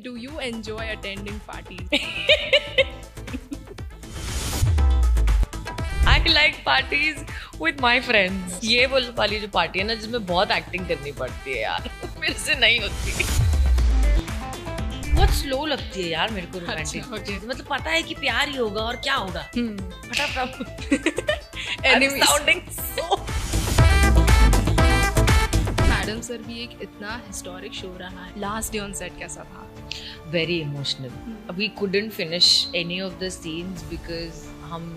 Do you enjoy attending parties? I like parties with my friends. ये वो वाली जो पार्टी है ना जिसमें बहुत एक्टिंग करनी पड़ती है यार मेरे से नहीं होती. बहुत स्लो लगती है यार मेरे को रोमांटिक अच्छा, okay. चीज. मतलब पता है कि प्यार ही होगा और क्या होगा. फटाफट. Anyways. Sounding so. Madam sir भी एक इतना हिस्टोरिक शो रहा है. लास्ट डे ऑन सेट कैसा था? Very emotional. We couldn't finish any of the scenes because हम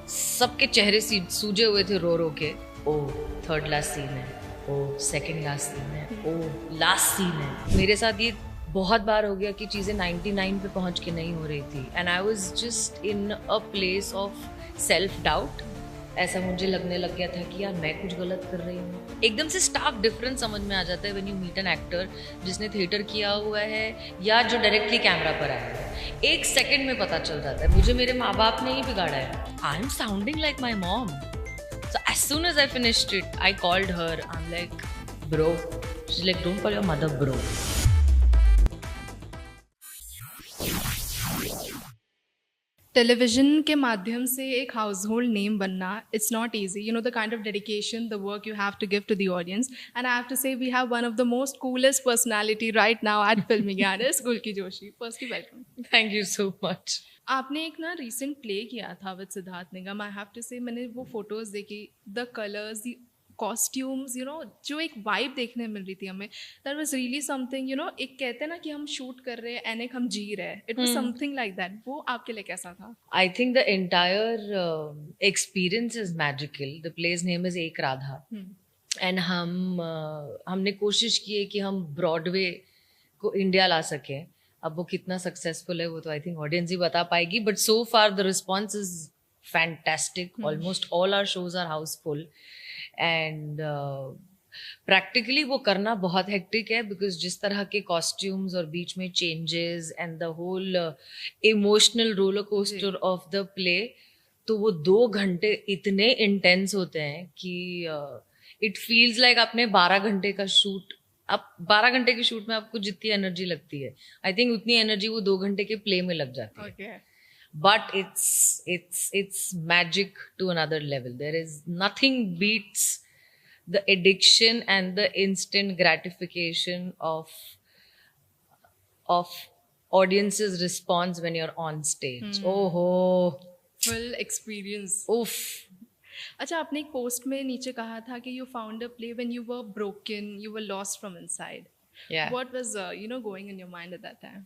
सबके चेहरे सूजे हुए थे रो रो के. ओह थर्ड लास्ट सीन है, ओह सेकंड लास्ट सीन है, ओह लास्ट सीन है. मेरे साथ ये बहुत बार हो गया कि चीज़ें 99 पे पहुंच के नहीं हो रही थी. And I was just in a place of self doubt. ऐसा मुझे लगने लग गया था कि यार मैं कुछ गलत कर रही हूँ. एकदम से स्टार्क डिफरेंस समझ में आ जाता है when you meet an actor जिसने थिएटर किया हुआ है या जो डायरेक्टली कैमरा पर आया है. एक सेकंड में पता चल जाता है. मुझे मेरे माँ बाप ने ही बिगाड़ा है. I am sounding like my mom. So as soon as I finished it, I called her. I'm like, bro. She's like, don't call your mother bro. Television के माध्यम से एक हाउस होल्ड नेम बनना, it's not easy. You know the kind of dedication, the work you have to give to the audience. And I have to say we have one of the most coolest personality right now at Filmy Gyan's, Gulki Joshi. Firstly welcome. Thank you so much. आपने एक ना recent play किया था with Siddharth Nigam. I have to say मैंने वो photos देखी, the colours, the costumes, you know जो एक वाइब देखने मिल रही थी हमें, that was really something. You know एक कहते हैं ना कि हम शूट कर रहे हैं एंड एक हम जी रहे हैं. It was something like that. वो आपके लिए कैसा था? I think the entire experience is magical. The play's name is एक राधा. And हमने कोशिश की है कि हम ब्रॉडवे को इंडिया ला सकें. अब वो कितना सक्सेसफुल है वो तो आई थिंक ऑडियंस ही बता पाएगी. But so far the response is fantastic. Almost all our shows are housefull. And practically वो करना बहुत हेक्टिक है बिकॉज जिस तरह के कॉस्ट्यूम्स और बीच में changes and the whole emotional roller coaster of the play, तो वो 2 घंटे इतने इंटेंस होते हैं कि इट फील्स लाइक आपने 12 घंटे का शूट. आप 12 घंटे के शूट में आपको जितनी एनर्जी लगती है आई थिंक उतनी एनर्जी वो 2 घंटे के प्ले में लग जाती है. Okay. But it's magic to another level. There is nothing beats the addiction and the instant gratification of audience's response when you're on stage. Oh, Full experience. oof. अच्छा, आपने एक पोस्ट में नीचे कहा था कि you found a play when you were broken, you were lost from inside. Yeah. What was going in your mind at that time?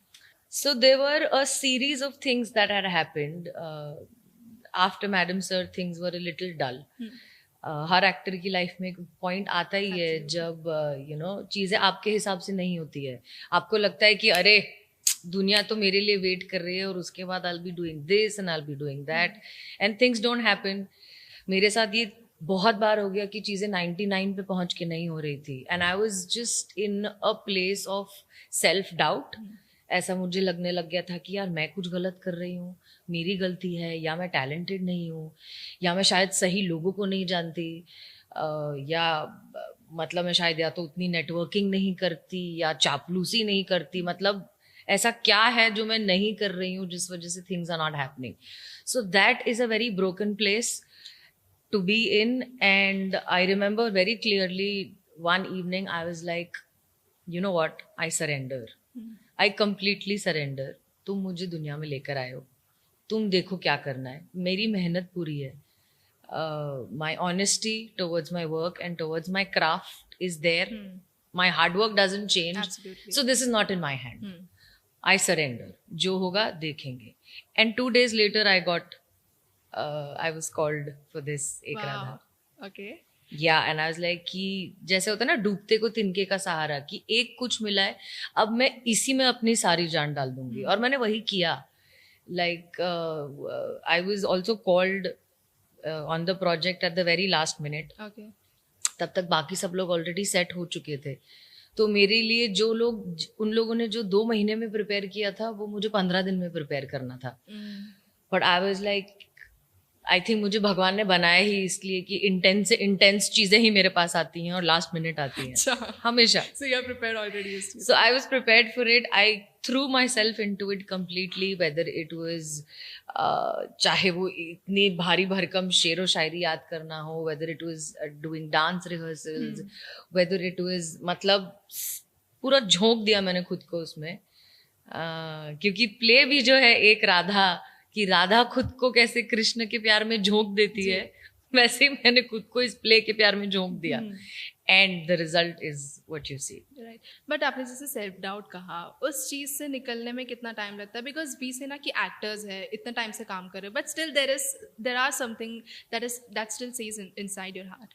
So there were a series of things that had happened. After Madam Sir, things were a little dull. Her actor की life में एक point आता ही है जब चीज़ें आपके हिसाब से नहीं होती है. आपको लगता है कि अरे दुनिया तो मेरे लिए वेट कर रही है और उसके बाद I'll be doing this and I'll be doing that and things don't happen. मेरे साथ ये बहुत बार हो गया कि चीज़ें 99 पे पहुंच के नहीं हो रही थी. And I was just in a place of self doubt. ऐसा मुझे लगने लग गया था कि यार मैं कुछ गलत कर रही हूँ, मेरी गलती है, या मैं टैलेंटेड नहीं हूँ, या मैं शायद सही लोगों को नहीं जानती, या मतलब मैं शायद या तो उतनी नेटवर्किंग नहीं करती या चापलूसी नहीं करती. मतलब ऐसा क्या है जो मैं नहीं कर रही हूँ जिस वजह से things are not happening. So that is a very broken place to be in. And I remember very clearly one evening I was like, you know what, I surrender. I completely surrender. तुम मुझे दुनिया में लेकर आए हो, तुम देखो क्या करना है. मेरी मेहनत पूरी है. My honesty towards my work and towards my craft is there. My hard work doesn't change. Absolutely. So this is not in my hand. I surrender. जो होगा देखेंगे. And 2 days later I got I was called for this एक Radha. Okay. Yeah, and I was like कि जैसे होता है ना डूबते को तिनके का सहारा, कि एक कुछ मिला है अब मैं इसी में अपनी सारी जान डाल दूंगी. और मैंने वही किया. Like I was also called on the project at the very last minute. Okay. तब तक बाकी सब लोग ऑलरेडी सेट हो चुके थे. तो मेरे लिए जो लोग उन लोगों ने जो 2 महीने में प्रिपेयर किया था वो मुझे 15 दिन में प्रिपेयर करना था. But I was like, I think मुझे भगवान ने बनाया ही इसलिए कि इंटेंस से इंटेंस चीजें ही मेरे पास आती हैं और लास्ट मिनट आती हैं अच्छा, हमेशा. so you are prepared already. So I was prepared for it. I threw myself into it completely, whether it was चाहे वो इतनी भारी भरकम शेरो शायरी याद करना हो, whether it was doing dance rehearsals, whether it was मतलब पूरा झोंक दिया मैंने खुद को उसमें. क्योंकि प्ले भी जो है एक राधा कि राधा खुद को कैसे कृष्ण के प्यार में झोंक देती है, वैसे ही मैंने खुद को इस प्ले के प्यार में झोंक दिया. And the result is what you see. Right. But आपने जैसे सेल्फ डाउट कहा, उस चीज़ से निकलने में कितना टाइम लगता है? बिकॉज वी से ना कि एक्टर्स है, इतने टाइम से काम कर रहे, but still there are something that still says inside your heart.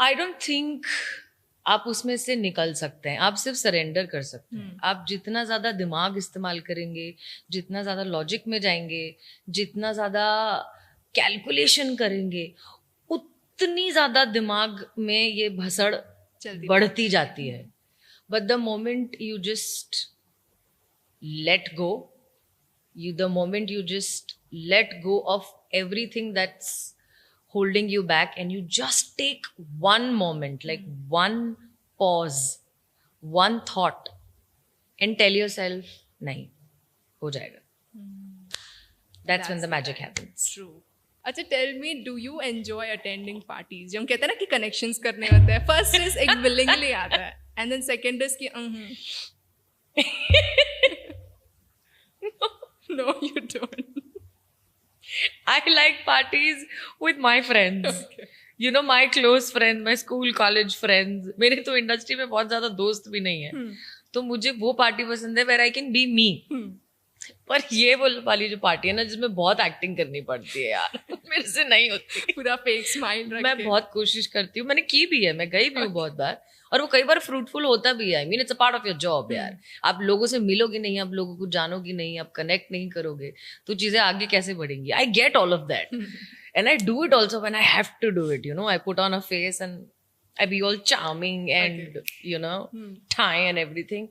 I don't think आप उसमें से निकल सकते हैं. आप सिर्फ सरेंडर कर सकते हैं. आप जितना ज्यादा दिमाग इस्तेमाल करेंगे, जितना ज्यादा लॉजिक में जाएंगे, जितना ज्यादा कैलकुलेशन करेंगे, उतनी ज्यादा दिमाग में ये भसड़ बढ़ती जाती है. But the moment you just let go, the moment you just let go of everything that's holding you back and you just take one moment, like one pause, one thought and tell yourself nahi ho jayega. That's when the magic happens. True. अच्छा, tell me, do you enjoy attending parties? जो हम कहते हैं ना कि connections करने होते हैं. First is एक willingly आता है, and then second is कि no you don't. I like parties with my friends. Okay. You know, my close friends, my school, college friends. मेरे तो इंडस्ट्री में बहुत ज्यादा दोस्त भी नहीं है, तो मुझे वो पार्टी पसंद है where I can be me. पर ये वाली जो पार्टी है ना जिसमें बहुत एक्टिंग करनी पड़ती है यार, मेरे से नहीं होती. पूरा फेक स्माइल रख के. मैं बहुत कोशिश करती हूँ, मैंने की भी है, मैं गई भी हूँ बहुत बार, और वो कई बार फ्रूटफुल होता भी है. I mean it's a part of your job यार. आप लोगों से मिलोगे नहीं, आप लोगों को जानोगे नहीं, आप कनेक्ट नहीं करोगे, तो चीजें आगे कैसे बढ़ेंगी. I get all of that and I do it also when I have to do it. You know, I put on a face and I be all charming and you know tie and everything,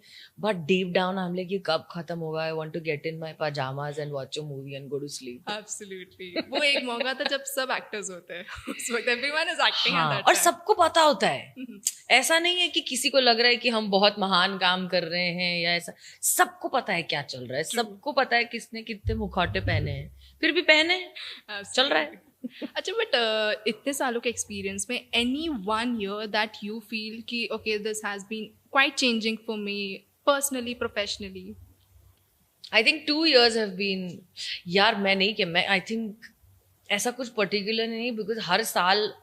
but deep down I'm like, ये कब खत्म होगा? I want to get in my pajamas and watch a movie and go to sleep. Absolutely. वो एक मौका था जब सब एक्टर्स होते हैं उस वक्त. everyone is acting at that और time. सबको पता होता है. ऐसा नहीं है कि किसी को लग रहा है कि हम बहुत महान काम कर रहे हैं या ऐसा. सबको पता है क्या चल रहा है. सबको पता है किसने कितने मुखौटे पहने हैं, फिर भी पहने चल रहा है. अच्छा, बट इतने सालों के एक्सपीरियंस में any one year that you feel कि okay this has been quite changing for me personally, professionally? I think 2 years have been. यार मैं नहीं कि मैं आई थिंक ऐसा कुछ पर्टिकुलर नहीं, बिकॉज हर साल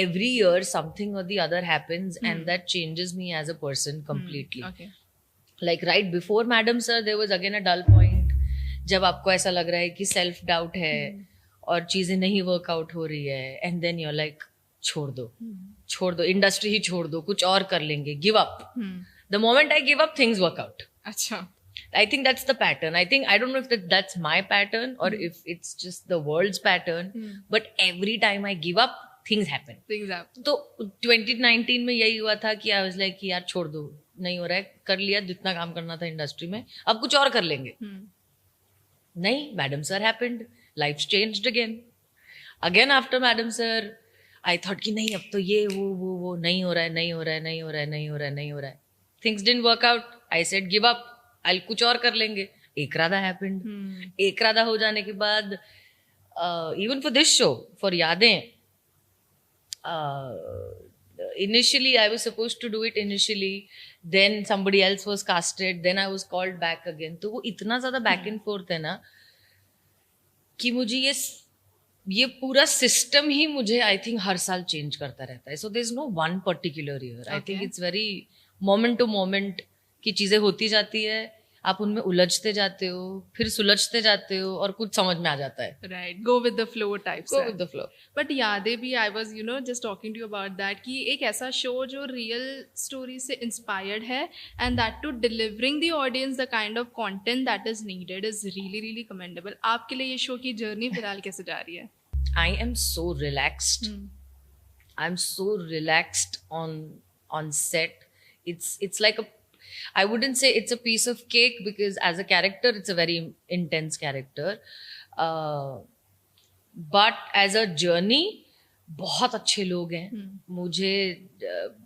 every year something or the other happens and that changes me as a person completely. Okay. Like right before Madam Sir there was again a dull point जब आपको ऐसा लग रहा है कि self doubt है और चीजें नहीं वर्कआउट हो रही है, एंड देन यूर लाइक छोड़ दो इंडस्ट्री ही छोड़ दो, कुछ और कर लेंगे, give up. The moment I give up things work out. अच्छा, I think that's the pattern. I don't know if that's my pattern or if it's just the world's pattern, but every time I give up things happen. तो 2019 में यही हुआ था कि I was like यार छोड़ दो, नहीं हो रहा है, कर लिया जितना काम करना था इंडस्ट्री में, अब कुछ और कर लेंगे. नहीं, madam sir happened. Life's changed again after Madam Sir. I thought कि नहीं, अब तो ये वो नहीं हो रहा है. Things didn't work out. I said give up. I'll कुछ और कर लेंगे. एक राधा happened. एक राधा हो जाने के बाद even for this show, for यादें, initially I was supposed to do it initially, then somebody else was casted, then I was called back again. तो वो इतना ज्यादा back and forth है ना कि मुझे ये पूरा सिस्टम ही मुझे आई थिंक हर साल चेंज करता रहता है. So there is no one particular year. I think it's very moment to moment की चीजें होती जाती है, आप उनमें उलझते जाते हो, फिर सुलझते जाते हो और कुछ समझ में आ जाता है. Right, go with the flow type. Go with the flow. But यादें भी, I was just talking to you about that कि एक ऐसा शो जो रियल स्टोरी से इंस्पायर्ड है and that to delivering the audience the kind of content that is needed is really really commendable. आपके लिए ये शो की जर्नी फिलहाल कैसे जा रही है? I am so relaxed. I am so relaxed on set. It's like I wouldn't say it's a piece of cake because as a character it's a very intense character, but as a journey बहुत अच्छे लोग हैं. मुझे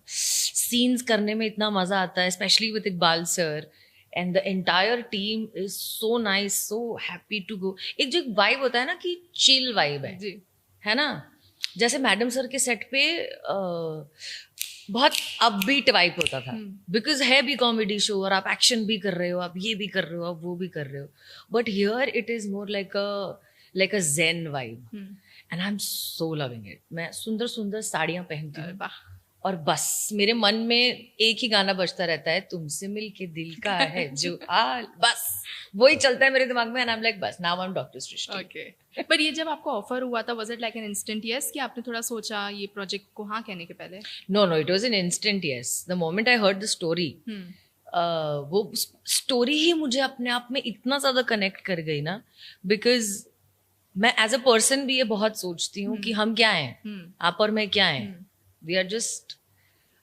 scenes करने में इतना मजा आता है, specially with Iqbal sir, and the entire team is so nice, so happy to go. एक जो एक वाइब होता है ना कि चिल वाइब है ना. जैसे मैडम सर के सेट पे बहुत अपबीट वाइब होता था, बिकॉज है भी कॉमेडी शो और आप एक्शन भी कर रहे हो, आप ये भी कर रहे हो, आप वो भी कर रहे हो. But here it is more like a zen vibe, and I am so loving it. मैं सुंदर सुंदर साड़ियां पहनती हूँ और बस मेरे मन में एक ही गाना बजता रहता है, तुमसे मिलके दिल का है जो हाल, बस वही चलता है मेरे दिमाग में. एंड आई एम लाइक बस now I am doctor Srishti. Okay, पर ये जब आपको ऑफर हुआ था, was it like an instant yes कि आपने थोड़ा सोचा ये प्रोजेक्ट को हाँ कहने के पहले? No, it was an instant yes. The moment I heard the story, वो स्टोरी ही मुझे अपने आप में इतना ज्यादा कनेक्ट कर गई ना, बिकॉज मैं एज अ पर्सन भी ये बहुत सोचती हूँ कि हम क्या हैं, आप और मैं क्या हैं. We are just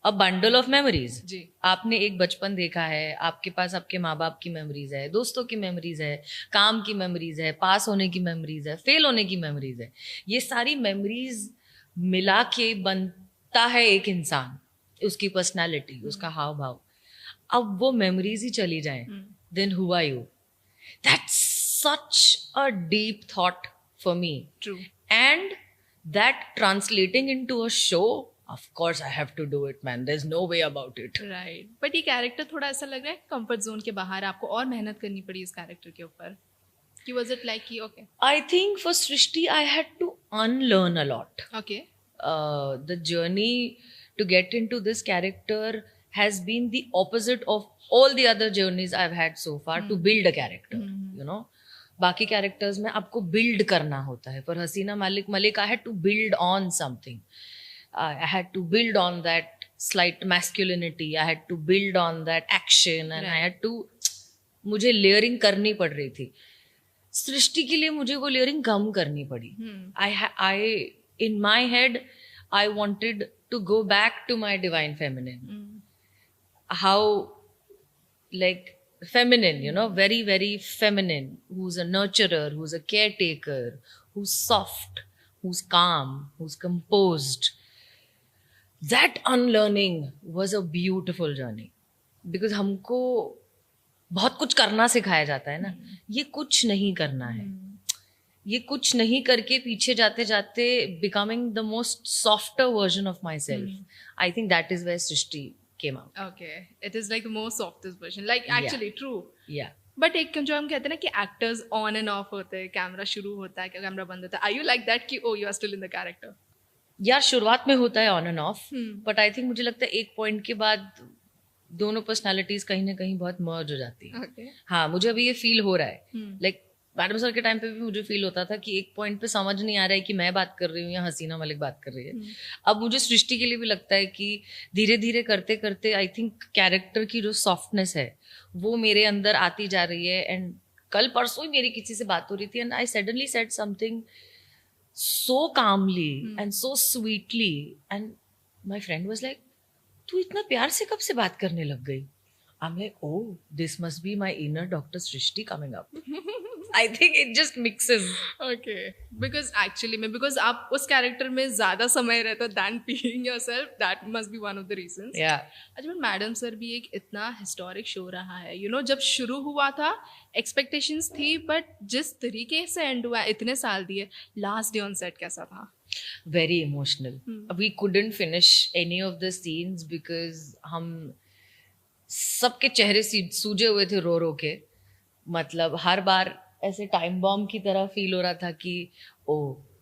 a bundle of memories. आपने एक बचपन देखा है, आपके पास आपके माँ बाप की मेमोरीज है, दोस्तों की मेमोरीज है, काम की मेमोरीज है, पास होने की मेमोरीज है, फेल होने की मेमोरीज है. ये सारी मेमोरीज मिला के बनता है एक इंसान, उसकी पर्सनालिटी, उसका हाव भाव. अब वो मेमोरीज ही चली जाएं, then who are you? That's such a deep thought for me. True. And that translating into a show, of course I have to do it, man. There's no way about it. Right. But ये character थोड़ा ऐसा लग रहा है comfort zone के बाहर, आपको और मेहनत करनी पड़ी इस कैरेक्टर के ऊपर. कि was it like कि okay? I think for Srishti I had to unlearn a lot. Okay. The journey to get into this character has been the opposite of all the other journeys I've had so far to build a character. You know, बाकी कैरेक्टर्स में आपको build करना होता है. पर Hasina Malik I had to build on something. I had to build on that slight masculinity, I had to build on that action, and I had to, मुझे layering करनी पड़ रही थी. सृष्टि के लिए मुझे वो लेयरिंग कम करनी पड़ी. I in my head I wanted to go back to my divine feminine. How like feminine, you know, very, very feminine, who's a nurturer, who's a caretaker, who's soft, who's calm, who's composed. That unlearning was a beautiful journey, because हमको बहुत कुछ करना सिखाया जाता है ना, ये कुछ नहीं करना है. ये कुछ नहीं करके पीछे जाते जाते becoming the most softer version of myself. I think that is where Srishti came out. Okay, it is like the most softest version, like actually true. Yeah. But एक जो हम कहते हैं ना कि एक्टर्स ऑन एंड ऑफ होते हैं, camera शुरू होता है, कैमरा बंद होता है. Are you like that कि oh you are still in the character? यार शुरुआत में होता है on end of, but I think मुझे लगता है एक पॉइंट के बाद दोनों पर्सनालिटीज कहीं ना कहीं बहुत मर्ज हो जाती है. Okay. हाँ, मुझे अभी ये फील हो रहा है. लाइक मैडम सर के टाइम पे भी मुझे फील होता था कि एक पॉइंट पे समझ नहीं आ रहा है कि मैं बात कर रही हूँ या हसीना मलिक बात कर रही है. अब मुझे सृष्टि के लिए भी लगता है कि धीरे धीरे करते करते आई थिंक कैरेक्टर की जो सॉफ्टनेस है वो मेरे अंदर आती जा रही है. एंड कल परसों ही मेरी किसी से बात हो रही थी, and I suddenly said something so calmly and so sweetly, and my friend was like, तू इतना प्यार से कब से बात करने लग गई? I'm like, oh, this must be my inner Dr. Srishti coming up. I think it just mixes. Okay. Because आप उस कैरेक्टर में ज्यादा समय रहता है than being yourself. That must be one of the reasons. Yeah. अच्छा, madam sir भी एक इतना हिस्टोरिक शो रहा है. You know, जब शुरू हुआ था expectations थी, but जिस तरीके से एंड हुआ, इतने साल दिए, लास्ट डे ऑन सेट कैसा था? Very emotional. We couldn't finish any of the scenes because हम सबके चेहरे सूजे हुए थे रो रो के. मतलब हर बार ऐसे टाइम बॉम्ब की तरह फील हो रहा था कि ओ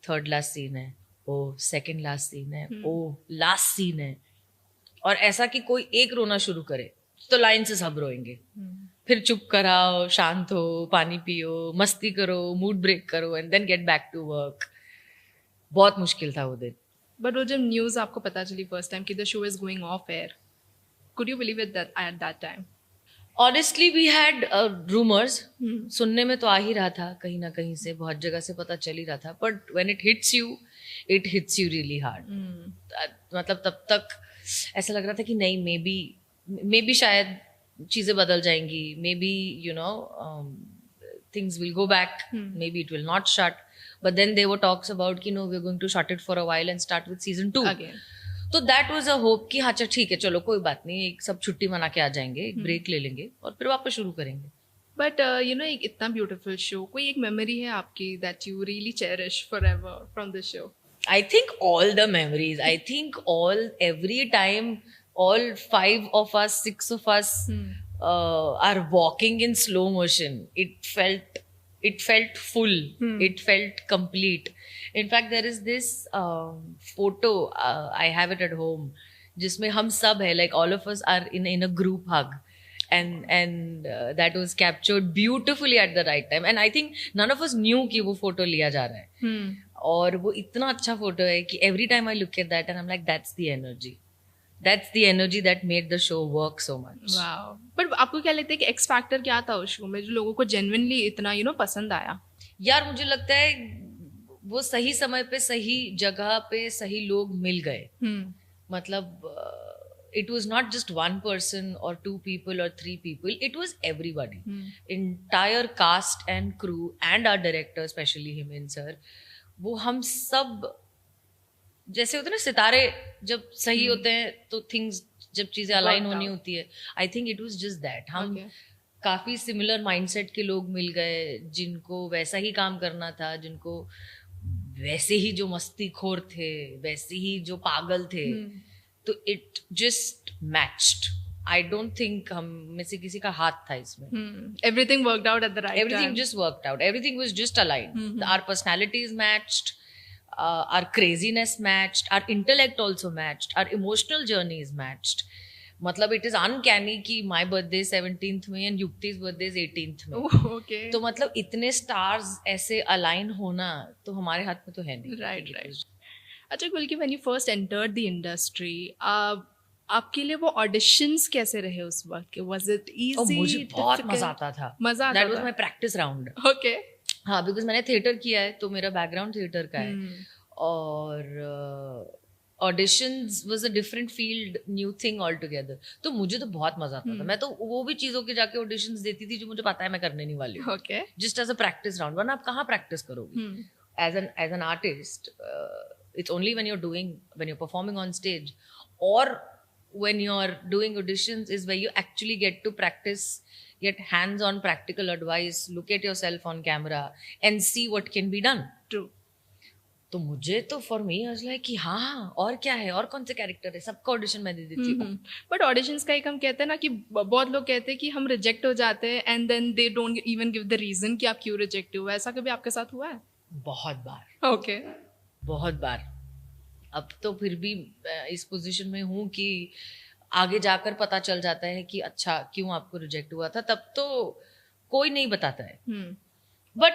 थर्ड लास्ट सीन है, ओ सेकंड लास्ट सीन है, ओ लास्ट सीन है. और ऐसा कि कोई एक रोना शुरू करे तो लाइन से सब रोएंगे. फिर चुप कराओ, शांत हो, पानी पियो, मस्ती करो, मूड ब्रेक करो, and then get back to work. बहुत मुश्किल था वो दिन. बट वो जब न्यूज़ आपको पता चली फर्स्ट टाइम कि the show is going of air, could you believe it that at that time? Honestly, we had rumors. सुनने में तो आ ही रहा था कहीं ना कहीं से, बहुत जगह से पता चल ही रहा था. But when it hits you really hard. मतलब तब तक ऐसा लग रहा था कि नहीं, maybe शायद चीजें बदल जाएंगी, maybe you know things will go back, maybe it will not shut. but then there were talks about कि no, we're going to shut it for a while and start with season 2 Again. तो that was a hope कि हाँ अच्छा ठीक है चलो कोई बात नहीं, एक सब छुट्टी मना के आ जाएंगे, एक ब्रेक ले लेंगे और फिर वापस शुरू करेंगे. बट यू नो एक इतना ब्यूटीफुल शो, कोई एक मेमोरी है आपकी that you really cherish forever from the show? I think all the memories. I think every time, all 5 of us, 6 of us are walking in slow motion. It felt full. It felt complete. In fact, there is this photo, I have it at home, जिसमें हम सब है, like all of us are in a group hug. And that was captured beautifully at the right time. And I think none of us knew कि वो photo लिया जा रहा है. और वो इतना अच्छा फोटो है कि every time I look at that and I'm like, that's the energy. That's the energy that made the show work so much. Wow. But आपको क्या लगता है कि X Factor क्या था उस शो में जो लोगों को genuinely इतना पसंद आया? यार मुझे लगता है वो सही समय पे सही जगह पे सही लोग मिल गए. मतलब it was not just one person or 2 people or 3 people, it was everybody. Entire cast and crew and our director, especially Himen sir, वो हम सब जैसे होते हैं ना सितारे जब सही होते हैं तो थिंग्स जब चीजें अलाइन होनी होती है, I think it was just that. हम काफी सिमिलर माइंडसेट के लोग मिल गए जिनको वैसा ही काम करना था, जिनको वैसे ही जो मस्तीखोर थे, वैसे ही जो पागल थे. तो it just matched. I don't think हम में से किसी का हाथ था इसमें. Everything worked out at the right time. Everything just worked out. Everything was just aligned. Our personalities matched, our craziness matched, our intellect also matched, our emotional journeys matched. मतलब it is uncanny कि my birthday 17th में and युक्ति's birthday 18th में. Okay. तो मतलब इतने stars ऐसे align होना तो हमारे हाथ में तो है नहीं. Right. अच्छा कुल्की, when you first entered the industry, आपके लिए वो ऑडिशंस कैसे रहे उस वक्त के? Was it easy? मुझे बहुत मजा आता था. That was my practice round. Okay. हाँ, because मैंने थिएटर किया है तो मेरा बैकग्राउंड थिएटर का है. और auditions was a different field, new thing all together. तो मुझे तो बहुत मजा आता था. मैं तो वो भी चीजों के जाके ऑडिशंस देती थी जो मुझे पता है मैं करने नहीं वाली हूँ. Okay. Just as a practice round. वरना आप कहाँ प्रैक्टिस करोगे? As an artist it's only when you're performing on stage or when you're doing auditions is where you actually get to practice, get hands-on practical advice, look at yourself on camera and see what can be done. True. तो मुझे तो for me I was like कि हाँ और क्या है, और कौन से कैरेक्टर है, सबका ऑडिशन मैं दे देती हूँ. बट ऑडिशंस का एक हम कहते हैं ना कि बहुत लोग कहते हैं कि हम रिजेक्ट हो जाते हैं and then they don't even give the reason कि आप क्यों रिजेक्ट हुए. ऐसा कभी आपके साथ हुआ है? बहुत बार. ओके. बहुत बार. अब तो फिर भी इस पोजीशन में हूँ कि आगे जाकर पता चल जाता है कि अच्छा क्यों आपको रिजेक्ट हुआ था. तब तो कोई नहीं बताता है. But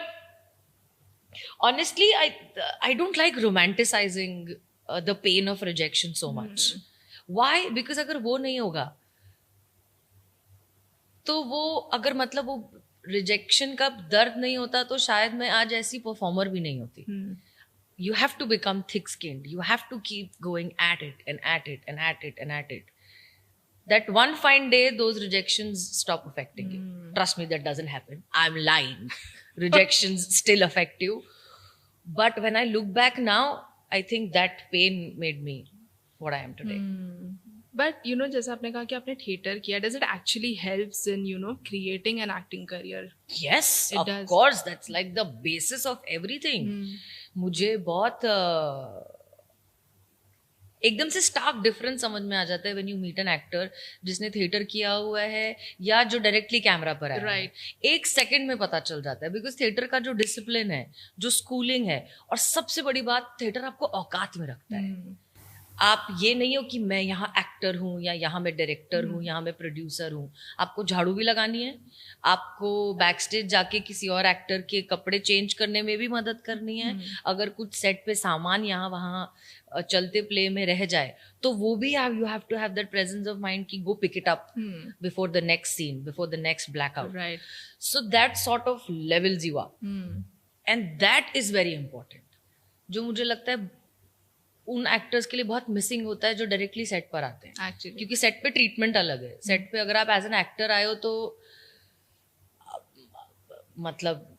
honestly I don't like romanticising the pain of rejection so much. Why? Because अगर वो नहीं होगा तो वो अगर मतलब वो रिजेक्शन का दर्द नहीं होता तो शायद मैं आज ऐसी परफॉर्मर भी नहीं होती. You have to become thick-skinned. You have to keep going at it and at it and at it and at it. That one fine day, those rejections stop affecting you. Trust me, that doesn't happen. I'm lying. Rejections still affect you. But when I look back now, I think that pain made me what I am today. But जैसे आपने कहा कि आपने theatre किया, does it actually helps in creating an acting career? Yes, of course. That's like the basis of everything. मुझे बहुत एकदम से स्टार्क डिफरेंस समझ में आ जाता है when you meet an actor जिसने थिएटर किया हुआ है या जो डायरेक्टली कैमरा पर है. राइट. एक सेकंड में पता चल जाता है बिकॉज थिएटर का जो डिसिप्लिन है, जो स्कूलिंग है, और सबसे बड़ी बात थिएटर आपको औकात में रखता है. आप ये नहीं हो कि मैं यहाँ एक्टर हूँ या यहाँ मैं डायरेक्टर हूँ, यहाँ मैं प्रोड्यूसर हूँ. आपको झाड़ू भी लगानी है, आपको बैक स्टेज जाके किसी और एक्टर के कपड़े चेंज करने में भी मदद करनी है. अगर कुछ सेट पे सामान यहाँ वहाँ चलते प्ले में रह जाए तो वो भी you have to have that presence of mind कि go pick it up before the next scene, before the next blackout. Right. So that sort of levels you up and that is very important. जो मुझे लगता है उन actors के लिए बहुत missing होता है जो डायरेक्टली सेट पर आते हैं. Actually. क्योंकि सेट पे ट्रीटमेंट अलग है. सेट पे अगर आप एज एन एक्टर आए हो तो मतलब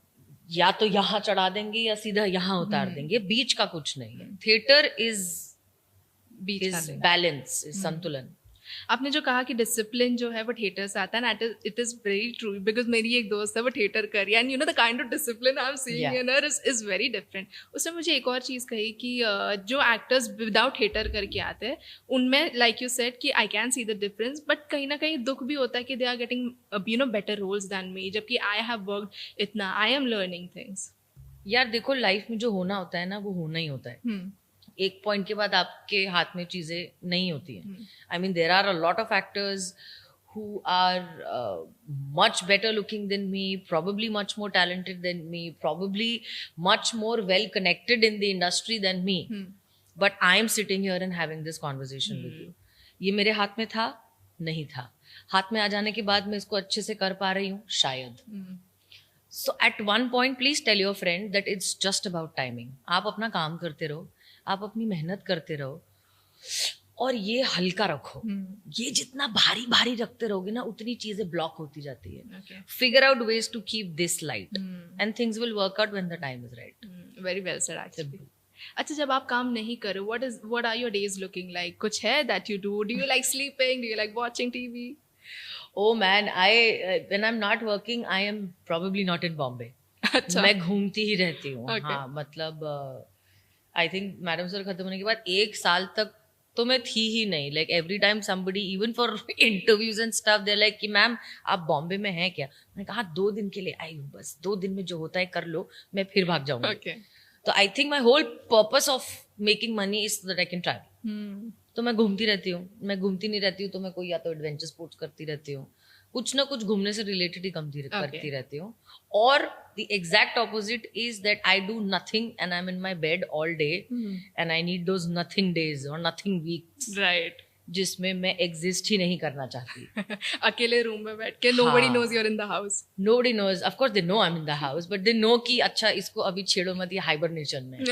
या तो यहाँ चढ़ा देंगे या सीधा यहाँ उतार देंगे, बीच का कुछ नहीं है. थिएटर इज बैलेंस, इज संतुलन. आपने जो कहा कि डिसिप्लिन जो है वो थिएटर से आता है, and it is very true, because मेरी एक दोस्त है वो थिएटर कर रही है, and you know the kind of discipline I am seeing in her is very different. उसने मुझे एक और चीज़ कही कि जो एक्टर्स विदाउट थिएटर करके आते हैं उनमें, लाइक यू सेड कि I can see the difference, but कहीं ना कहीं दुख भी होता है कि they are getting you know better roles than me, जबकि आई हैव वर्कड इतना, आई एम लर्निंग थिंग्स. यार देखो, लाइफ में जो होना होता है ना वो होना ही होता है. एक पॉइंट के बाद आपके हाथ में चीजें नहीं होती हैं. I mean there are a lot of actors who are much better looking than me, probably much more talented than me, probably much more well connected in the industry than me. But I am sitting here and having this conversation with you. ये मेरे हाथ में था? नहीं था. हाथ में आ जाने के बाद मैं इसको अच्छे से कर पा रही हूँ? शायद. So at one point, please tell your friend that it's just about timing. आप अपना काम करते रहो, आप अपनी मेहनत करते रहो, और ये हल्का रखो. ये जितना भारी भारी रखते रहोगे ना उतनी चीजें ब्लॉक होती जाती है. Figure out ways to keep this light and things will work out when the time is right. Very well said actually. अच्छा, जब आप काम नहीं करो, what are your days looking like? कुछ है that you do? Do you like sleeping? Do you like watching TV? Oh man, when I'm not working, I am probably not in Bombay. अच्छा. मैं घूमती ही रहती हूँ. हाँ, मतलब आई थिंक मैडम सर खत्म होने के बाद 1 साल तक तो मैं थी ही नहीं. Like every time somebody, even for interviews and stuff, they like कि मैम आप बॉम्बे में हैं क्या? मैंने कहा 2 दिन के लिए आई हूँ, बस 2 दिन में जो होता है कर लो, मैं फिर भाग जाऊंगी. तो I think my whole purpose of making money is that I can travel. तो मैं घूमती रहती हूँ. मैं घूमती नहीं रहती हूँ तो मैं कोई या तो एडवेंचर स्पोर्ट्स करती रहती हूँ, कुछ ना कुछ घूमने से रिलेटेड ही करती रहती हूँ. और the exact opposite is that I do nothing and I'm in my bed all day and I need those nothing days or nothing weeks, right, जिसमें मैं एग्जिस्ट ही नहीं करना चाहती. अकेले रूम में बैठ के. nobody knows you're in the house. Nobody knows. Of course they know I'm in the house, but they know कि अच्छा इसको अभी छेड़ो मत, ये हाइबरनेशन में.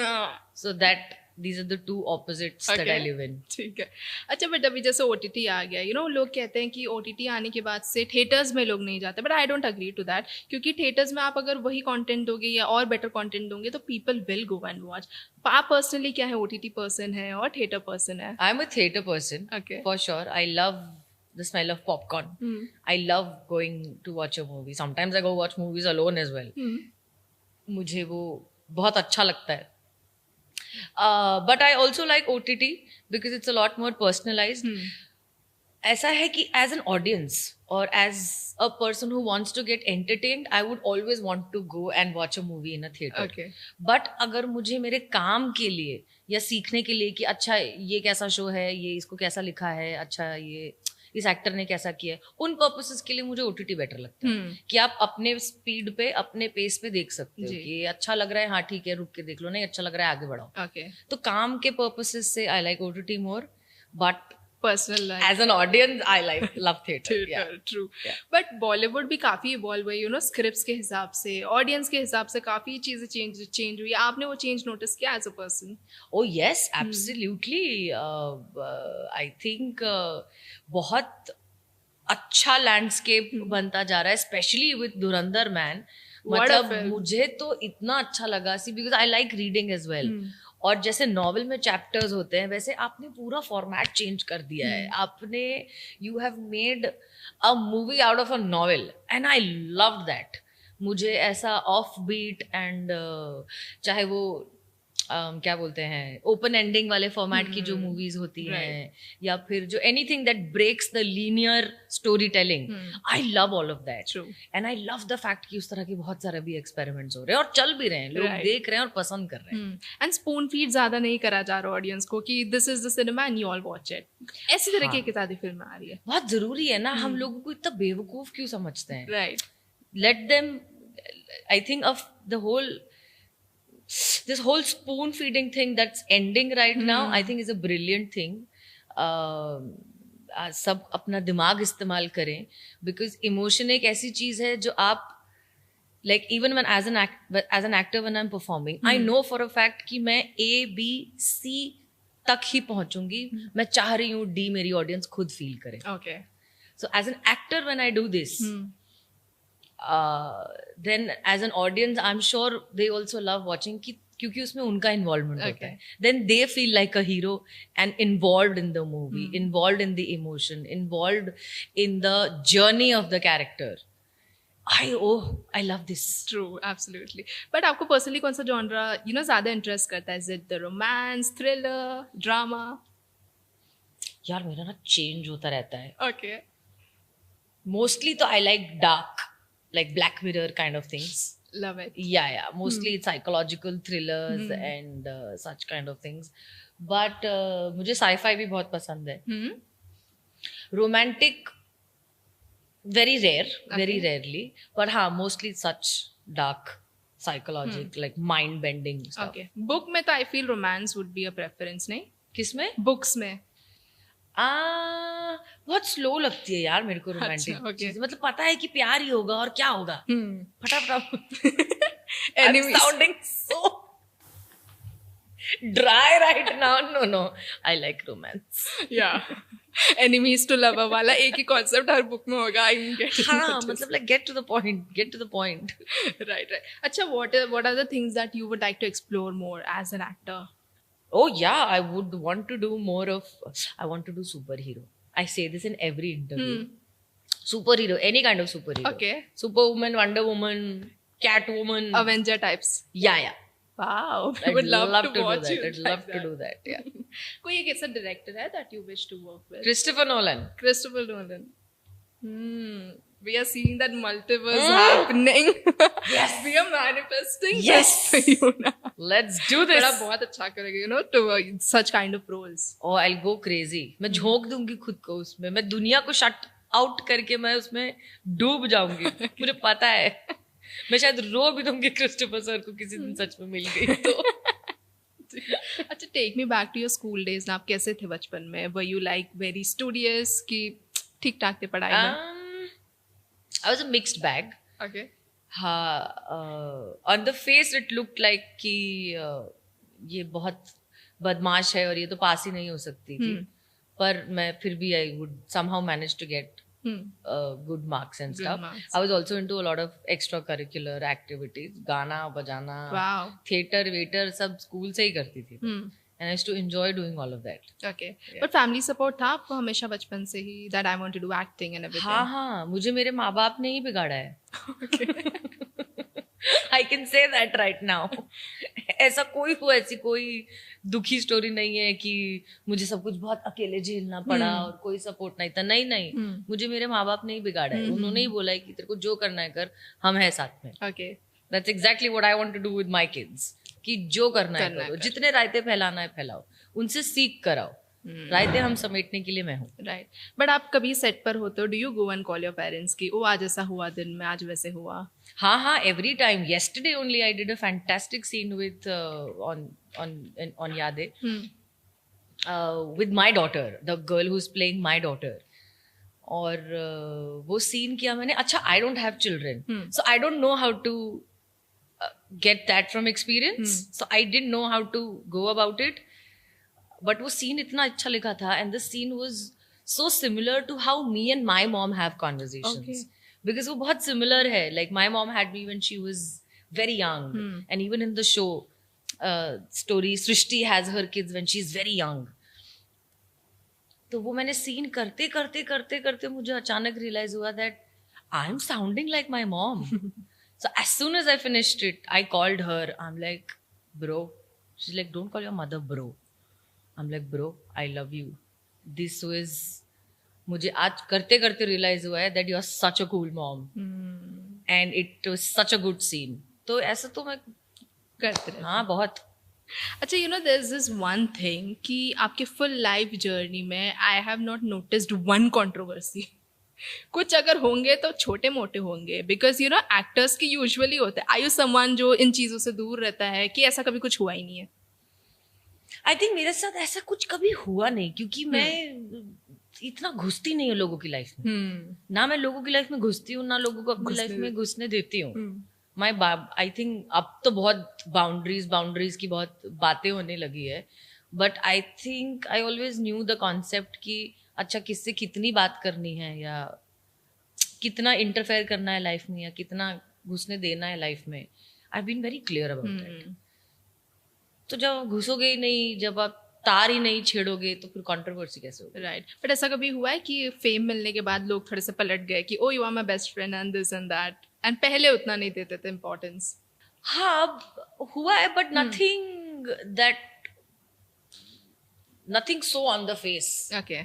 So that these are the two opposites that I live in. ठीक है. अच्छा, बट अभी जैसे OTT आ गया, यू नो लोग कहते हैं कि OTT आने के बाद से थिएटर्स में लोग नहीं जाते, but I don't agree to that, क्योंकि थिएटर्स में आप अगर वही कंटेंट दोगे या और बेटर कंटेंट दोगे तो people will go and watch. आप पर्सनली क्या है, OTT पर्सन है और थिएटर पर्सन है? I am a theatre person, for sure. I love the smell of popcorn. I love going to watch a movie. Sometimes I go watch movies alone as well. मुझे वो बहुत अच्छा लगता है. But I also like OTT because it's a lot more personalized. ऐसा है कि as an audience or as a person who wants to get entertained, I would always want to go and watch a movie in a theater. Okay. But अगर मुझे मेरे काम के लिए या सीखने के लिए कि अच्छा ये कैसा शो है, ये इसको कैसा लिखा है, अच्छा ये इस एक्टर ने कैसा किया है, उन पर्पसेस के लिए मुझे OTT बेटर लगता है. कि आप अपने स्पीड पे, अपने पेस पे देख सकते हो कि ये अच्छा लग रहा है, हाँ ठीक है रुक के देख लो, नहीं अच्छा लग रहा है आगे बढ़ाओ. तो काम के पर्पसेस से I like OTT more, but personal life as an audience I like love theatre. True. But Bollywood भी काफी इवॉल्व हुई, यू नो, स्क्रिप्ट्स के हिसाब से, ऑडियंस के हिसाब से काफी चीजें चेंज हुई. आपने वो चेंज नोटिस किया as a person? Oh yes, absolutely. I think बहुत अच्छा लैंडस्केप बनता जा रहा है, स्पेशली विद धुरंधर मैन. मतलब मुझे तो इतना अच्छा लगा, see because I like reading as well. और जैसे नॉवेल में चैप्टर्स होते हैं वैसे आपने पूरा फॉर्मेट चेंज कर दिया है. आपने you have made a movie out of a novel and I love that. मुझे ऐसा ऑफ बीट एंड चाहे वो क्या बोलते हैं ओपन एंडिंग वाले फॉर्मेट की जो मूवीज होती हैं, या फिर जो anything that breaks the linear story telling, I love all of that. And I love the fact कि उस तरह के बहुत सारे भी एक्सपेरिमेंट्स हो रहे हैं और चल भी रहे हैं, लोग देख रहे हैं और पसंद कर रहे हैं. एंड स्पून फीड ज्यादा नहीं करा जा रहा ऑडियंस को कि this is the cinema and you all watch it. ऐसी तरह की ज्यादा फिल्में आ रही है. बहुत जरूरी है ना. हम लोगों को इतना बेवकूफ क्यों समझते हैं? Right. Let them. I think of the whole this whole spoon feeding thing that's ending right now, I think is a brilliant thing. सब अपना दिमाग इस्तेमाल करें, because emotion एक ऐसी चीज है जो आप like even when as an actor when I'm performing, I know for a fact कि मैं A B C तक ही पहुंचूंगी. मैं चाह रही हूँ D मेरी ऑडियंस खुद फील करे. Okay. So as an actor when I do this, then as an audience I'm sure they also love watching क्योंकि उसमें उनका इन्वॉल्वमेंट होता है. Then they feel like a hero and involved in the movie, involved in the emotion, involved in the journey of the character. I love this. True, absolutely. But आपको personally कौन सा genre ज़्यादा interest करता है? Is it the romance, thriller, drama? यार मेरा ना change होता रहता है. Okay. Mostly तो I like dark, like Black Mirror kind of things. Love it. Yeah. Mostly it's psychological thrillers and such kind of things. But मुझे sci-fi भी बहुत पसंद है. Romantic, very rare, very rarely. But हाँ, mostly such dark, psychological, like mind-bending stuff. Okay. Book में तो I feel romance would be a preference, नहीं? किसमें? Books में. बहुत स्लो लगती है यार मेरे को रोमांटिक चीज़. मतलब पता है कि प्यार ही होगा और क्या होगा. फटाफट. I'm sounding so dry right now. No. I like romance. Yeah. Enemies to lover वाला एक ही concept हर book में होगा. I mean, हाँ, मतलब like get to the point. Right. अच्छा, what are the things that you would like to explore more as an actor? Oh yeah, I would want to do more of. I want to do superhero. I say this in every interview. Superhero, any kind of superhero. Okay. Superwoman, Wonder Woman, Catwoman, Avenger types. Yeah. Wow, I would love to watch you. I'd love to do that. Yeah. कोई एक ऐसा director है that you wish to work with? Christopher Nolan. We are seeing that multiverse happening. Yes. We are manifesting. Yes. This for you now. Let's do this. बड़ा बहुत अच्छा करेगा, to such kind of roles. Oh, I'll go crazy. मैं झोंक दूंगी खुद को उसमें. मैं दुनिया को shut out करके मैं उसमें डूब जाऊंगी. मुझे पता है. मैं शायद रो भी दूंगी क्रिस्टोफर सर को किसी दिन सच में मिल गई तो. अच्छा, take me back to your school days. ना आप कैसे थे बचपन में? Were you like very studious कि ठीक ठाक थे पढ़ाई में? I was a mixed bag. Okay. On the face it looked like कि ये बहुत बदमाश है और ये तो पास ही नहीं हो सकती थी. पर मैं फिर भी I would somehow manage to get good marks and stuff. I was also into a lot of extracurricular activities. गाना बजाना, theater, waiter सब स्कूल से ही करती थी. And I used to enjoy doing all of that. Okay. Yeah. But family support था आपको हमेशा बचपन से ही that I want to do acting and everything? हाँ, मुझे मेरे माँ बाप ने ही बिगाड़ा है. I can say that right now. ऐसा ऐसी कोई दुखी स्टोरी नहीं है कि मुझे सब कुछ बहुत अकेले झेलना पड़ा और कोई सपोर्ट नहीं था. नहीं. मुझे मेरे माँ बाप ने ही बिगाड़ा है. उन्होंने ही बोला है कि तेरे को जो करना है कर, हम हैं साथ में. Okay. That's exactly what I want to do with my kids. कि जो करना है करो, जितने रायते फैलाना है फैलाओ, उनसे सीख कराओ. रायते हम समेटने के लिए मैं हूँ. राइट. बट आप कभी सेट पर होते हो, do you go and call your parents कि ओ आज ऐसा हुआ दिन में, आज वैसे हुआ? हाँ, every time. yesterday only I did a fantastic scene with on Yade with my daughter, the girl who's playing my daughter. और वो सीन किया मैंने. अच्छा, I don't have children, so I don't know how to get that from experience. So I didn't know how to go about it. But वो scene इतना अच्छा लिखा था, and the scene was so similar to how me and my mom have conversations. Okay. Because वो बहुत similar है. Like my mom had me when she was very young, and even in the show story, Srishti has her kids when she's very young. तो वो मैंने scene करते मुझे अचानक realize हुआ that I'm sounding like my mom. So as soon as I finished it, I called her. I'm like, bro. She's like, don't call your mother bro. I'm like, bro, I love you. This was, मुझे आज करते realize हुआ है that you are such a cool mom. And it was such a good scene. तो ऐसा तो मैं करते रहती. हाँ, बहुत. अच्छा, there's this one thing कि आपके full life journey में I have not noticed one controversy. कुछ अगर होंगे तो छोटे मोटे होंगे, बिकॉज एक्टर्स की यूजुअली होते हैं. आर यू समवन जो इन चीजों से दूर रहता है कि ऐसा कभी कुछ हुआ ही नहीं है? आई थिंक मेरे साथ ऐसा कुछ कभी हुआ नहीं, क्योंकि मैं इतना घुसती नहीं हूँ लोगों की लाइफ में. ना मैं लोगों की लाइफ में घुसती हूँ, ना लोगों को अपनी लाइफ में घुसने देती हूँ. आई थिंक अब तो बहुत बाउंड्रीज की बहुत बातें होने लगी है. But I think I always new the concept कि अच्छा किससे कितनी बात करनी है, या कितना इंटरफेयर करना है लाइफ में, या कितना घुसने देना है लाइफ में, I been very clear about that. तो जब घुसोगे ही नहीं, जब आप तार ही नहीं छेड़ोगे, तो फिर कंट्रोवर्सी कैसे होगी? राइट. बट ऐसा कभी हुआ है कि फेम मिलने के बाद लोग थोड़े से पलट गए कि oh you are my best friend and this and that, and पहले उतना नहीं देते थे इम्पोर्टेंस? हाँ हुआ है, but nothing so on the face. Okay.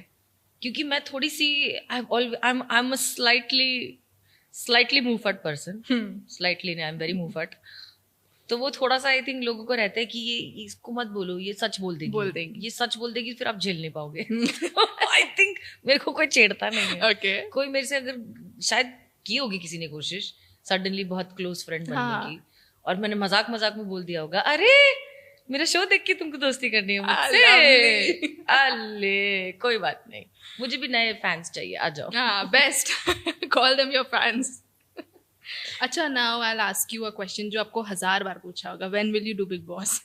क्योंकि मैं थोड़ी सी आई एम स्लाइटली मूवफट पर्सन. स्लाइटली नहीं, आई एम वेरी मूवफट. तो वो थोड़ा सा आई थिंक लोगों को रहता है कि ये इसको मत बोलो, ये सच बोल देगी, ये सच बोल देगी, फिर आप झेल नहीं पाओगे. आई थिंक मेरे को कोई छेड़ता नहीं है. ओके. कोई मेरे से अगर शायद की होगी किसी ने कोशिश सडनली बहुत क्लोज फ्रेंड बनने की, और मैंने मजाक मजाक में बोल दिया होगा, अरे मेरा शो देख के तुमको दोस्ती करनी है मुझसे. अल्ले कोई बात नहीं, मुझे भी नए फैंस चाहिए, आ जाओ. हाँ, best. Call them your fans. अच्छा, now I will ask you a question जो आपको 1000 बार पूछा होगा. When will you do Bigg Boss?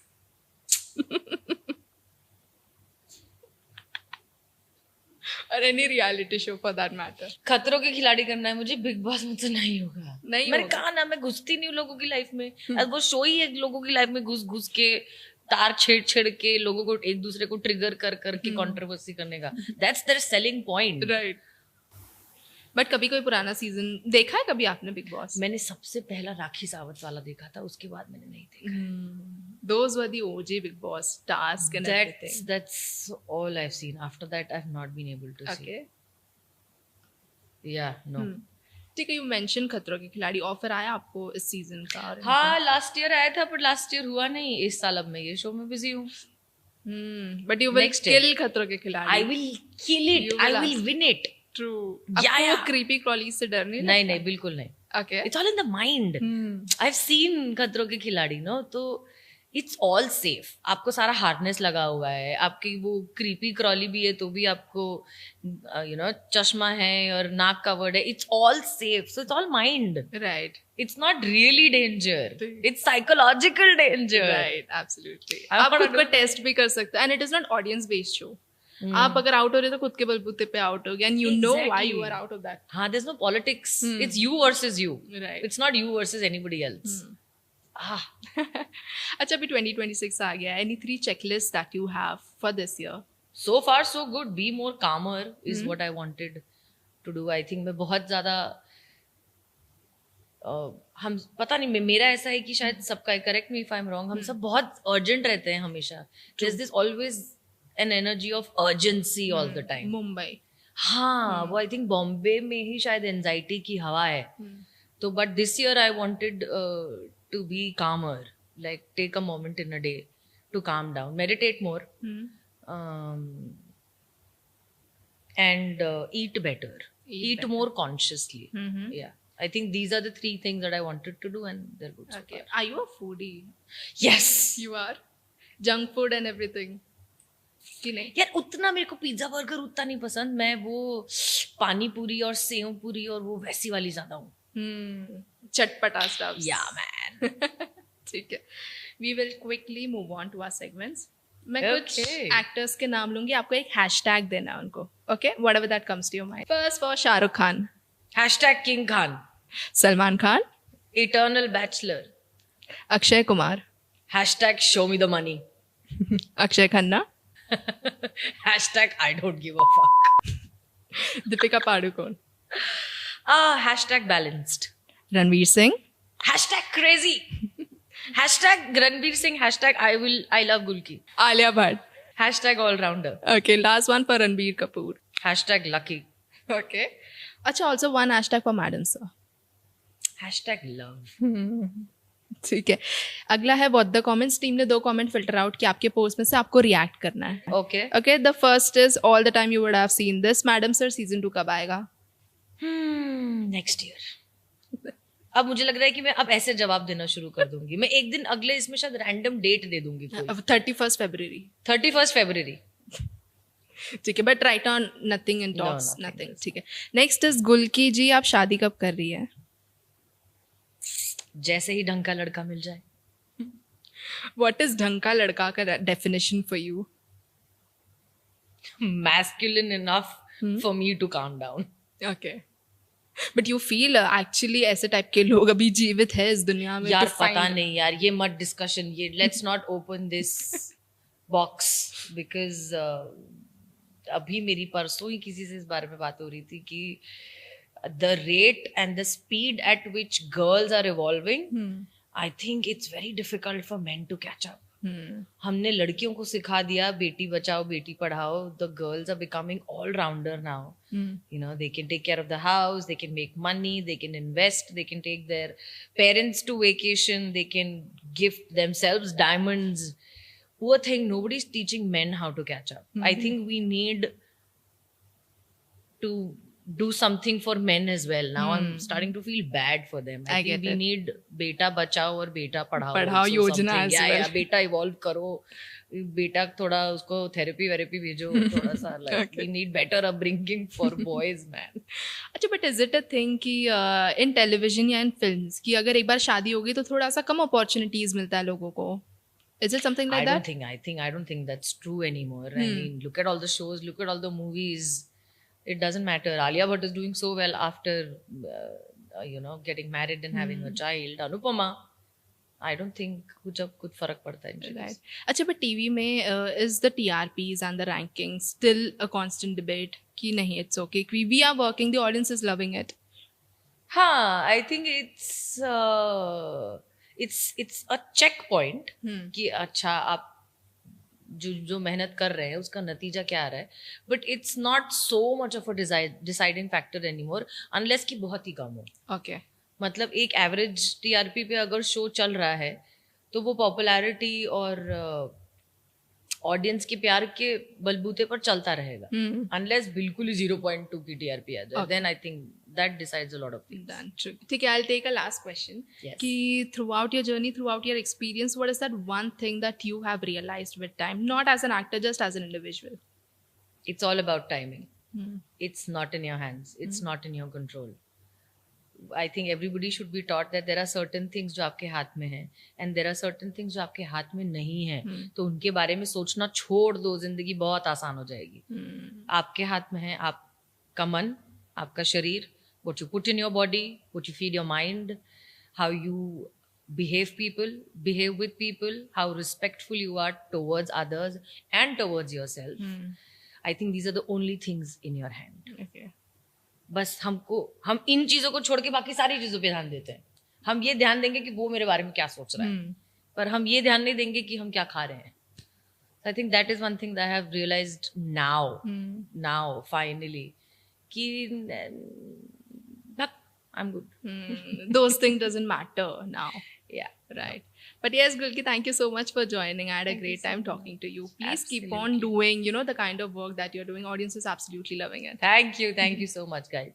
और any reality show for that matter. खतरों के खिलाड़ी करना है मुझे, बिग बॉस मुझसे नहीं होगा. नहीं मैंने होगा. कहा ना, मैं घुसती नहीं हूँ लोगों की लाइफ में. वो शो ही है लोगों की लाइफ में घुस घुस के, तार छेड़ छेड़ के, लोगों को एक दूसरे को ट्रिगर कर करके कंट्रोवर्सी करने का. That's their selling point. Right. But कभी कोई पुराना सीजन देखा है कभी आपने बिग बॉस? मैंने सबसे पहला राखी सावंत वाला देखा था, उसके बाद मैंने नहीं देखा. Those were the OG Big Boss task and everything. That's all I've seen. After that, I've not been able to see. Okay. Yeah, no. ठीक है. यू मेंशन खतरों के खिलाड़ी, ऑफर आया आपको इस सीजन का? हाँ, लास्ट ईयर आया था, पर लास्ट ईयर हुआ नहीं. इस साल अब मैं ये शो में बिजी हूँ. बट यू विल किल खतरों के खिलाड़ी. I will kill it. I will win it. True. Yeah, आपको yeah. क्रीपी क्रॉलीज से डर नहीं? नहीं, बिल्कुल नहीं. Okay. It's all in the mind. I've seen खतरों के खिलाड़ी, नो, तो इट्स ऑल सेफ. आपको सारा हार्नेस लगा हुआ है, आपकी वो क्रीपी क्रॉली भी है तो भी आपको चश्मा है और नाक कवर्ड है. It's all safe, so it's all mind. Right. It's not really danger, it's psychological danger. Right, absolutely. आप खुद को टेस्ट भी कर सकते हो, and it is not audience based show. आप अगर आउट हो रहे तो खुद के बलबूते पे आउट हो गए, and you know why you are out of that. हाँ, there is no politics. It's you versus you. Right. It's not you versus anybody else. अच्छा, अभी 2026 आ गया. Any 3 checklists that you have for this year? So far so good. Be more calmer is what I wanted to do. I think मैं बहुत ज्यादा हम पता नहीं, मेरा ऐसा है कि शायद सबका, correct me if I am wrong, हम सब बहुत अर्जेंट रहते हैं हमेशा. There's this always an energy of urgency all the time. Mumbai. हाँ, वो आई थिंक बॉम्बे में ही शायद एंजाइटी की हवा है. तो but this year I wanted to be calmer, like take a moment in a day to calm down, meditate more, and eat better, eat more consciously. Yeah, I think these are the 3 things that I wanted to do, and they're good. Okay. Are you a foodie? Yes, you are. Junk food and everything. कि नहीं? यार उतना मेरे को pizza burger उतना नहीं पसंद. मैं वो पानी पूरी और सेव पूरी और वो वैसी वाली ज्यादा हूँ. चटपटा स्टफ. Yeah, man. ठीक है. We will quickly move on to our segments. मैं कुछ एक्टर्स के नाम लूंगी, आपको एक हैशटैग देना है उनको. Okay? Whatever that comes to your mind. First for Shahrukh Khan. #King Khan. Salman Khan. Eternal Bachelor. Akshay Kumar. #Show me the money. Akshay Khanna. #I don't give a fuck. Deepika Padukone. #balanced. Ranveer Singh. #crazy. #Ranveer Singh. I love Gulki. Alia Bhatt. #all rounder. Okay, last one for Ranbir Kapoor. #lucky. Okay. अच्छा, also one hashtag for Madam Sir. #love. ठीक है. अगला है what the comments. Team ने 2 comment filter out किया आपके post में से, आपको रिएक्ट करना है. Okay. Okay, the first is all the time you would have seen this. Madam Sir season 2 कब आएगा? Next year. अब मुझे लग रहा है कि मैं अब ऐसे जवाब देना शुरू कर दूंगी. मैं एक दिन अगले इसमें शायद रैंडम डेट दे दूंगी. 31st February. 31st February. ठीक है, but right on nothing in talks. No, nothing. ठीक है. नेक्स्ट इज गुल्की जी, आप शादी कब कर रही है? जैसे ही ढंग का लड़का मिल जाए. व्हाट इज ढंग का लड़का का definition for you? Masculine enough for me to calm down. Okay. But you feel actually ऐसे टाइप के लोग अभी जीवित है इस दुनिया में? यार पता नहीं यार, ये मत डिस्कशन, ये let's not open this box, because अभी मेरी परसों ही किसी से इस बारे में बात हो रही थी कि the rate and the speed at which girls are evolving, I think it's very difficult for men to catch up. हमने लड़कियों को सिखा दिया बेटी बचाओ बेटी पढ़ाओ. The girls are becoming all rounder now. You know, they can take care of the house, they can make money, they can invest, they can take their parents to vacation, they can gift themselves diamonds. Poor thing, nobody's teaching men how to catch up. I think we need to do something for men as well. Now I'm starting to feel bad for them. I think we need beta bachao और beta padhao योजना as well. Yeah, beta evolve करो, बेटा थोड़ा उसको therapy वेरेपी भेजो थोड़ा सा. Like we need better upbringing for boys, man. अच्छा, but is it a thing कि इन टेलीविजन या इन फिल्म्स कि अगर एक बार शादी हो गई तो थोड़ा सा कम अपॉर्चुनिटीज मिलता है लोगों को? Is it something like that? I don't think that's true anymore. I mean, look at all the shows, look at all the movies. It doesn't matter. Alia Bhatt is doing so well after, getting married and having a child. Anupama, I don't think कुछ फर्क पड़ता है. Right. अच्छा, but TV में is the TRPs and the rankings still a constant debate कि नहीं, it's okay, we are working, the audience is loving it? हाँ, I think it's a checkpoint कि अच्छा आप जो मेहनत कर रहे हैं उसका नतीजा क्या आ रहा है. But it's not so much of a deciding factor anymore unless कि बहुत ही कम हो. ओके, मतलब एक एवरेज टीआरपी पे अगर शो चल रहा है तो वो पॉपुलैरिटी और ऑडियंस के प्यार के बलबूते पर चलता रहेगा. अनलेस बिल्कुल ही 0.2 की टीआरपी आ जाए, then I think that decides a lot of things. ठीक है, I'll take a last question. Yes. कि throughout your journey, throughout your experience, what is that one thing that you have realized with time, not as an actor, just as an individual? It's all about timing. It's not in your hands. It's not in your control. I think everybody should be taught that there are certain things जो आपके हाथ में हैं and there are certain things जो आपके हाथ में नहीं हैं. तो उनके बारे में सोचना छोड़ दो, जिंदगी बहुत आसान हो जाएगी. आपके हाथ में है आपका मन, आपका शरीर, what you put in your body, what you feed your mind, how you behave with people, how respectful you are towards others and towards yourself. I think these are the only things in your hand. Okay. बस हम इन चीजों को छोड़ के बाकी सारी चीजों पे ध्यान देते हैं. हम ये ध्यान देंगे कि वो मेरे बारे में क्या सोच रहा है, पर हम ये ध्यान नहीं देंगे कि हम क्या खा रहे हैं. I think that is one thing that I have realized now finally, कि I'm good. Those things doesn't matter now. Yeah. Right. But yes, Gulki, thank you so much for joining. I had a great time talking to you. Please keep on doing, the kind of work that you're doing. Audience is absolutely loving it. Thank you so much, guys.